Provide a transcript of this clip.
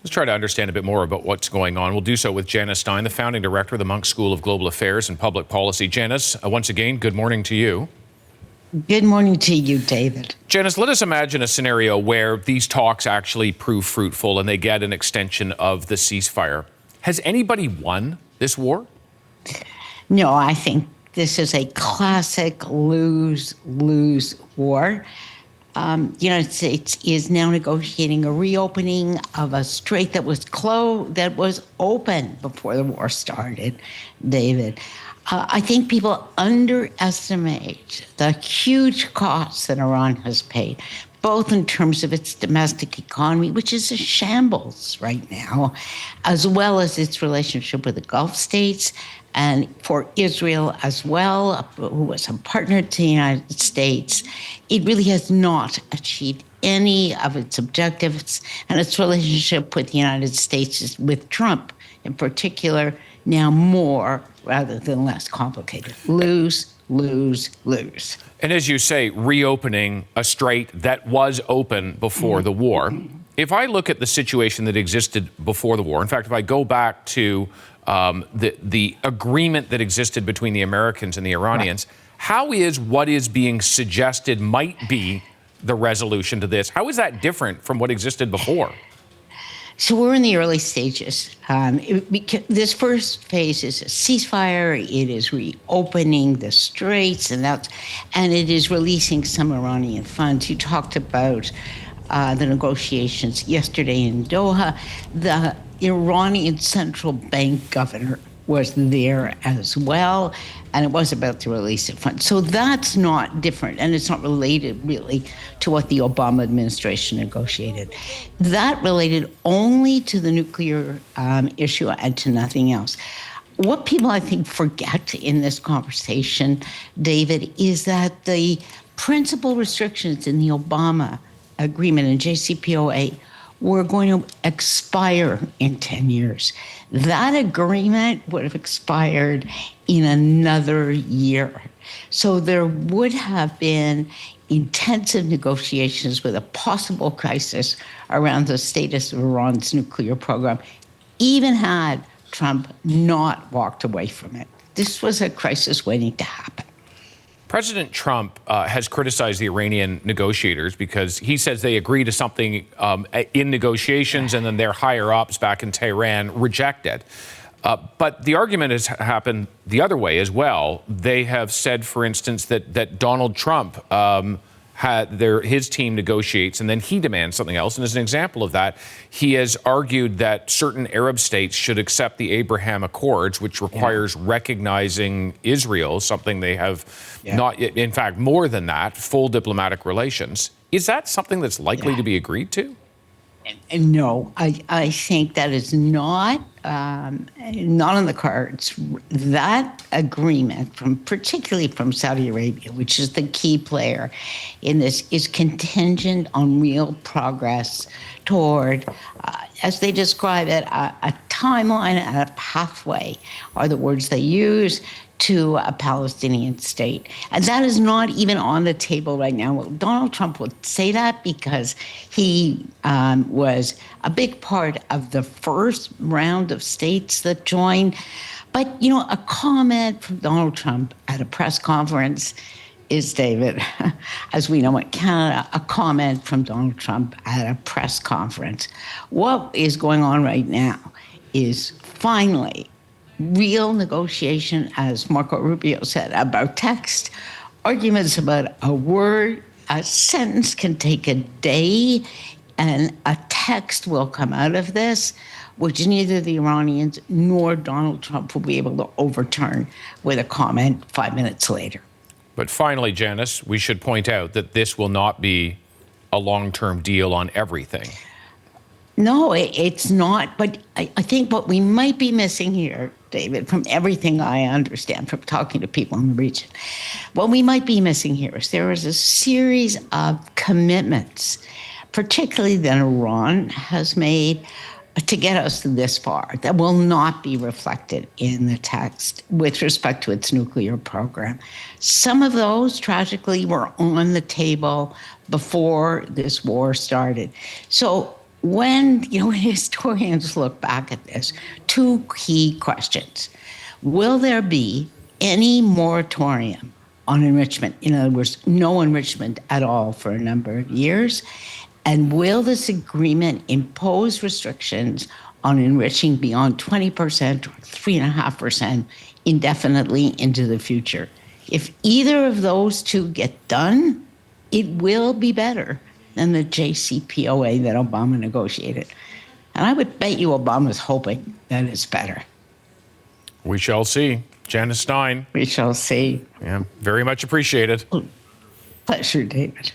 Let's try to understand a bit more about what's going on. We'll do so with Janice Stein, the founding director of the Munk School of Global Affairs and Public Policy. Janice, once again, good morning to you. Good morning to you, David. Janice, let us imagine a scenario where these talks actually prove fruitful and they get an extension of the ceasefire. Has anybody won this war? No, I think this is a classic lose-lose war. The United States is now negotiating a reopening of a strait that was closed, that was open before the war started, David. I think people underestimate the huge costs that Iran has paid, both in terms of its domestic economy, which is a shambles right now, as well as its relationship with the Gulf states, and for Israel as well, who was a partner to the United States. It really has not achieved any of its objectives, and its relationship with the United States is, with Trump in particular, now more rather than less complicated. Lose, lose, lose. And as you say, reopening a strait that was open before the war. If I look at the situation that existed before the war, in fact, if I go back to the agreement that existed between the Americans and the Iranians, right, how is what is being suggested might be the resolution to this? How is that different from what existed before? So we're in the early stages. This first phase is a ceasefire. It is reopening the straits, and it is releasing some Iranian funds. You talked about the negotiations yesterday in Doha. The Iranian central bank governor was there as well, and it was about the release of funds. So that's not different, and it's not related really to what the Obama administration negotiated. That related only to the nuclear issue and to nothing else. What people, I think, forget in this conversation, David, is that the principal restrictions in the Obama agreement in JCPOA were going to expire in 10 years. That agreement would have expired in another year. So there would have been intensive negotiations with a possible crisis around the status of Iran's nuclear program, even had Trump not walked away from it. This was a crisis waiting to happen. President Trump has criticized the Iranian negotiators because he says they agree to something in negotiations and then their higher-ups back in Tehran reject it. But the argument has happened the other way as well. They have said, for instance, that Donald Trump his team negotiates and then he demands something else. And as an example of that, he has argued that certain Arab states should accept the Abraham Accords, which requires recognizing Israel, something they have not yet, in fact, more than that, full diplomatic relations. Is that something that's likely to be agreed to? No, I think that is not on the cards. That agreement, particularly from Saudi Arabia, which is the key player in this, is contingent on real progress toward, as they describe it, a timeline and a pathway are the words they use, to a Palestinian state. And that is not even on the table right now. Well, Donald Trump would say that because he was a big part of the first round of states that joined. But, a comment from Donald Trump at a press conference is, David, as we know in Canada, a comment from Donald Trump at a press conference. What is going on right now is finally real negotiation, as Marco Rubio said, about text. Arguments about a word, a sentence can take a day, and a text will come out of this, which neither the Iranians nor Donald Trump will be able to overturn with a comment 5 minutes later. But finally, Janice, we should point out that this will not be a long-term deal on everything. No, it's not. But I think what we might be missing here, David, from everything I understand from talking to people in the region, what we might be missing here is there is a series of commitments, particularly that Iran has made to get us this far, that will not be reflected in the text with respect to its nuclear program. Some of those, tragically, were on the table before this war started. So when historians look back at this, two key questions. Will there be any moratorium on enrichment? In other words, no enrichment at all for a number of years. And will this agreement impose restrictions on enriching beyond 20% or 3.5% indefinitely into the future? If either of those two get done, it will be better than the JCPOA that Obama negotiated. And I would bet you Obama's hoping that it's better. We shall see. Janice Stein. We shall see. Yeah, very much appreciated. Pleasure, David.